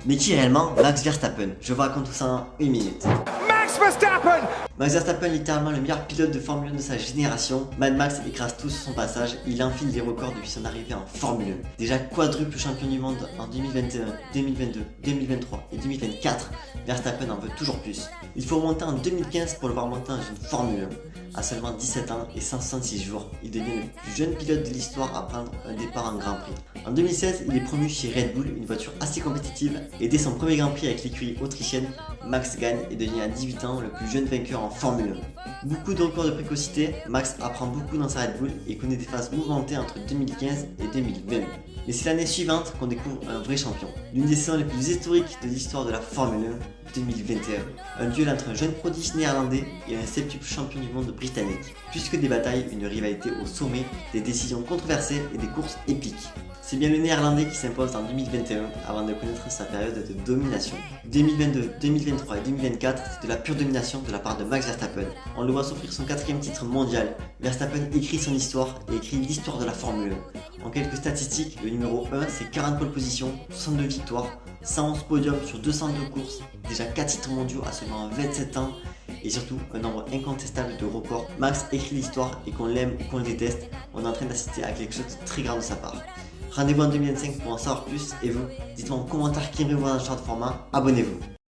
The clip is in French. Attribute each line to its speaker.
Speaker 1: Mais qui est réellement Max Verstappen? Je vous raconte tout ça en une minute.
Speaker 2: Max Verstappen!
Speaker 1: Max Verstappen est littéralement le meilleur pilote de Formule 1 de sa génération. Mad Max écrase tout sur son passage, il enfile des records depuis son arrivée en Formule 1. Déjà quadruple champion du monde en 2021, 2022, 2023 et 2024, Verstappen en veut toujours plus. Il faut remonter en 2015 pour le voir monter dans une Formule 1. À seulement 17 ans et 166 jours, il devient le plus jeune pilote de l'histoire à prendre un départ en Grand Prix. En 2016, il est promu chez Red Bull, une voiture assez compétitive, et dès son premier Grand Prix avec l'écurie autrichienne, Max gagne et devient à 18 ans le plus jeune vainqueur en Formule 1. Beaucoup de records de précocité, Max apprend beaucoup dans sa Red Bull et connaît des phases mouvementées entre 2015 et 2020. Mais c'est l'année suivante qu'on découvre un vrai champion. L'une des saisons les plus historiques de l'histoire de la Formule 1, 2021. Un duel entre un jeune prodige néerlandais et un septuple champion du monde britannique. Plus que des batailles, une rivalité au sommet, des décisions controversées et des courses épiques. C'est bien le néerlandais qui s'impose en 2021 avant de connaître sa période de domination. 2022, 2023 et 2024, c'est de la pure domination de la part de Max Verstappen. On le voit s'offrir son 4e titre mondial. Verstappen écrit son histoire et écrit l'histoire de la Formule 1. En quelques statistiques, le numéro 1 c'est 40 pole positions, 62 victoires, 111 podiums sur 202 courses, déjà 4 titres mondiaux à seulement 27 ans et surtout un nombre incontestable de records. Max écrit l'histoire et qu'on l'aime ou qu'on le déteste, on est en train d'assister à quelque chose de très grand de sa part. Rendez-vous en 2025 pour en savoir plus et vous, dites-moi en commentaire qui aimerait vous voir dans ce genre de format, abonnez-vous.